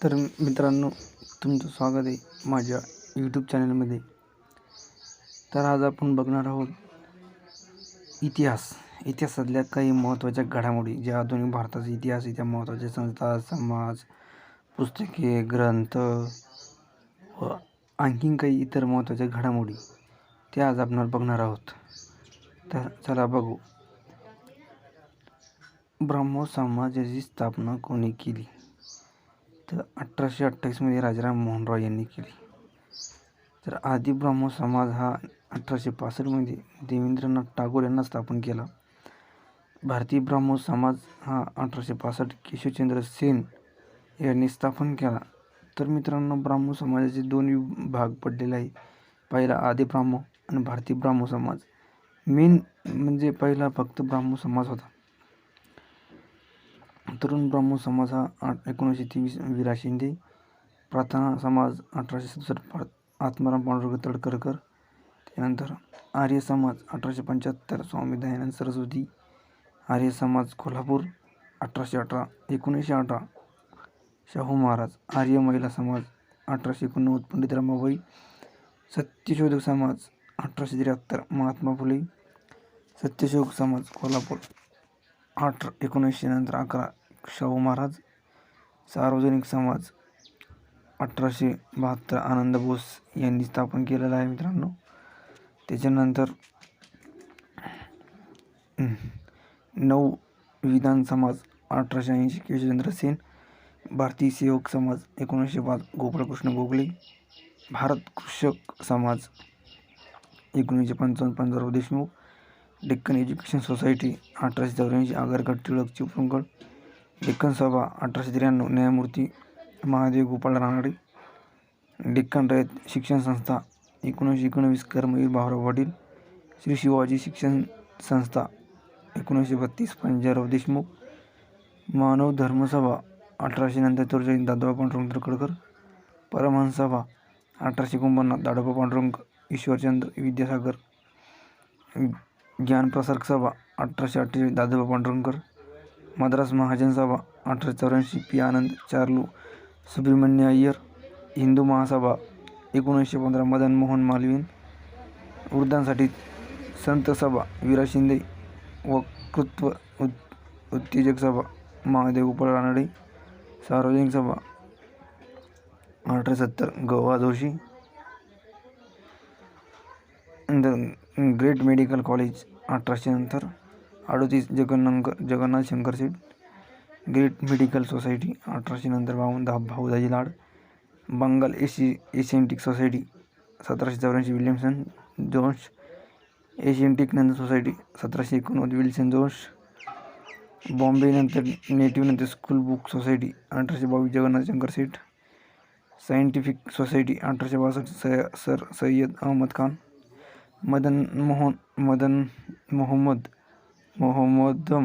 तर मित्रांनो, तुमचं स्वागत आहे माझ्या यूट्यूब चॅनलमध्ये. तर आज आपण बघणार आहोत इतिहासातल्या काही महत्त्वाच्या घडामोडी, ज्या आधुनिक भारताचा इतिहास आहे, त्या महत्त्वाच्या संस्था, समाज, पुस्तके, ग्रंथ व आणखीन काही इतर महत्त्वाच्या घडामोडी त्या आज आपण बघणार आहोत. तर चला बघू. ब्राह्मो समाजाची स्थापना कोणी केली? तर 1828 राजाराम मोहन रॉय यांनी केली. तर आदी ब्राह्मो समाज हा 1865 देवेंद्रनाथ टागोर यांना स्थापन केला. भारतीय ब्राह्मो समाज हा 1865 केशवचंद्र सेन यांनी स्थापन केला. तर मित्रांनो, ब्राह्मो समाजाचे दोन भाग पडलेले आहे. पहिला आदी ब्राह्मो आणि भारतीय ब्राह्मो समाज. मेन म्हणजे पहिला फक्त ब्राह्मो समाज होता. तरुण ब्राह्मो समाज हा 1923 विरा शिंदे. प्रार्थना समाज 1867 आत्माराम पांडुरंग तळकरकर. त्यानंतर आर्य समाज 1875 स्वामी दयानंद सरस्वती. आर्य समाज कोल्हापूर 1918 शाहू महाराज. आर्य महिला समाज 1889 पंडित रमाबाई. सत्यशोधक समाज 1873 महात्मा फुले. सत्यशोधक समाज कोल्हापूर 1911 शाहू महाराज. सार्वजनिक समाज 1872 आनंद बोस यांनी स्थापन केलेला आहे मित्रांनो. त्याच्यानंतर नव विधान समाज 1880 केशवचंद्र सेन. भारतीय सेवक समाज 1905 गोपाळकृष्ण गोखले. भारत कृषक समाज 1955 पंजाबराव देशमुख. Deccan education society 1884 Agarkar Tilak Chiplunkar. डेक्कन सभा 1893 न्यायमूर्ती महादेव गोपाळ रानडे. डेक्कन रयत शिक्षण संस्था 1919 कर्मवीर भाऊराव पाटील. श्री शिवाजी शिक्षण संस्था 1932 पंजाबराव देशमुख. मानव धर्म सभा 1844 दादोबा पांडुरंग तळकरकर. परमहंस सभा 1849 दादोबा पांडुरंग ईश्वरचंद्र विद्यासागर. ज्ञानप्रसारक सभा 1848 दादोबा पांडुरंगकर. मद्रास महाजन सभा 1884 पी आनंद चार्लू सुब्रमण्य अय्यर. हिंदू महासभा 1915 मदन मोहन मालवीय. वृद्धांसाठी संत सभा विरा शिंदे. वक्तृत्व उत्तेजक सभा महादेव गोपाळ रानडे. सार्वजनिक सभा 1870 ग.वा. Joshi. Great medical college 1800 38 Jagannath Shankar Sheth. Great medical society 1852 Bhaudaji Lad. Bengal Asiatic society 1784 Williamson Jones. Asiatic नंतर society 1789 Wilson Jones. Bombay native school book society 1822 जगन्नाथ शंकर सेठ. Scientific society 1862 sir Sayyad Ahmad Khan. Mohammedan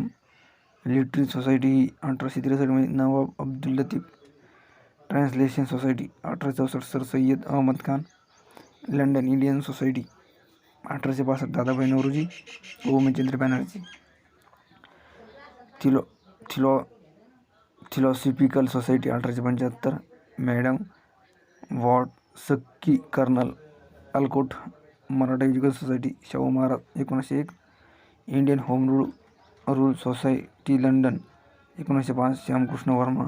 literary society 1863 Nawab Abdul Latif. Translation society 1864 sir Sayyad Ahmad Khan. London Indian society 1865 Dadabhai Naoroji व Umeshchandra Banerjee. Theosophical society 1875 madam वॉट सक्की colonel Olcott. Maratha education society Shahu Maharaj 1901. Indian home rule society London 1905 Shyamkrishna Varma.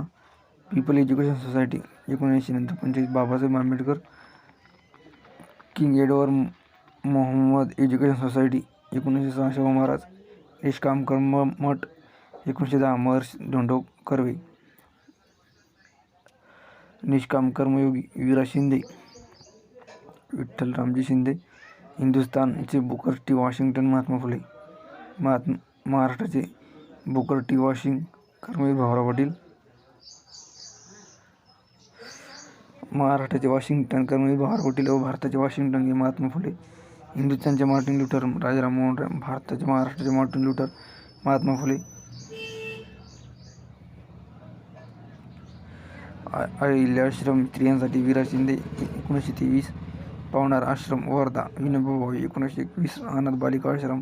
People education society 1979 25 Babasaheb Ambedkar. King Edward Mohammad education society 1906 Shahu Maharaj. Nishkam Karma Math 1910 Maharshi Dhondo Karve. निष्काम कर्मयोगी विरा शिंदे विठ्ठल रामजी शिंदे. हिंदुस्थानचे Booker T Washington Mahatma Phule. महाराष्ट्राचे Booker T washing Karmaveer Bhaurao Patil. महाराष्ट्राचे Washington Karmaveer Bhaurao Patil व भारताचे वॉशिंग्टन हे महात्मा फुले. हिंदुस्थानचे Martin Luther Rajaram Mohan Roy. महाराष्ट्राचे मार्टिन लुथर महात्मा फुले. अहिल्याश्रम स्त्रियांसाठी विरा शिंदे 1923. पवनार आश्रम वर्धा विनोबा भावे 1921. अनाथ बालिका आश्रम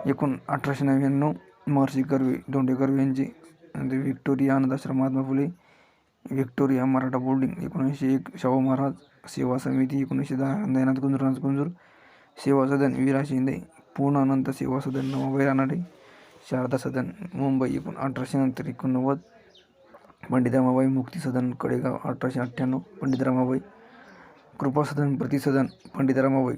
1899 महर्षी कर्वे धोंडे कर्वे यांचे. व्हिक्टोरिया अनाथ आश्रम महात्मा फुले. व्हिक्टोरिया मराठा बोर्डिंग 1901, शाहू महाराज सेवा समिती 1910, दयानंद कुंजूर सेवा सदन विरा शिंदे, पूना अनंत सेवा सदन नवाबाई रानडे, शारदा सदन मुंबई 1890, 89, पंडित रमाबाई मुक्ती सदन कडेगाव 1898, पंडित रमाबाई कृपा सदन प्रतिसदन पंडित रमाबाई,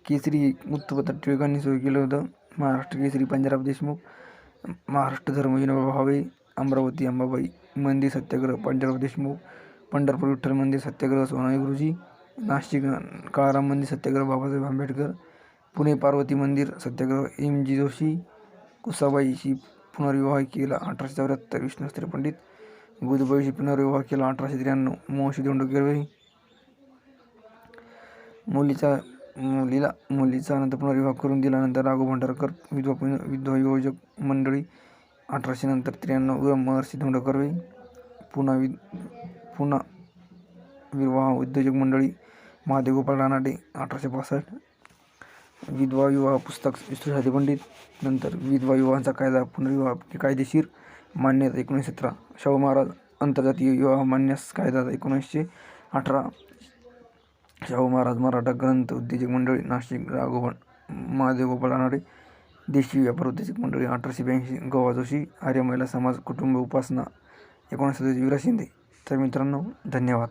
केसरी वृत्तपत्र टिळकांनी सुरू केलं होतं, महाराष्ट्र केसरी पंजाबराव देशमुख, महाराष्ट्र धर्म विनोबा भावे, अमरावती अंबाबाई मंदिर सत्याग्रह पंजाबराव देशमुख, पंढरपूर विठ्ठल मंदिर सत्याग्रह सोनाई गुरुजी, नाशिक काळाराम मंदिर सत्याग्रह बाबासाहेब आंबेडकर, पुणे पार्वती मंदिर सत्याग्रह M.G. जोशी, कुसाबाईशी पुनर्विवाह केला 1874, विष्णुशास्त्री पंडित, बुधबाईशी पुनर्विवाह केला 1893, मोहशी दोंडकेरबाई, मुलीचा नंतर पुनर्विवाह करून दिल्यानंतर राघव भंडारकर, विधवा योजक मंडळी 1800 नंतर 93, महर्षी धोंडकरबाई, पुन्हा विवाह उद्योजक मंडळी महादेव गोपाळ रानाडे 1865, विधवा विवाह पुस्तक विष्णुशास्त्री पंडित, नंतर विधवा विवाहाचा कायदा पुनर्विवाह कायदेशीर मान्यता 1917, शाहू महाराज आंतरजातीय विवाह मान्यास कायदा 1918, शाहू महाराज मराठा ग्रंथ उद्योजक मंडळी नाशिक राघव महादेव गोपाळ रानाडे, देशी व्यापार उद्योजक मंडळी 1882, गोवा जोशी, आर्य महिला समाज कुटुंब उपासना 1927, विरा शिंदे. तर मित्रांनो, धन्यवाद.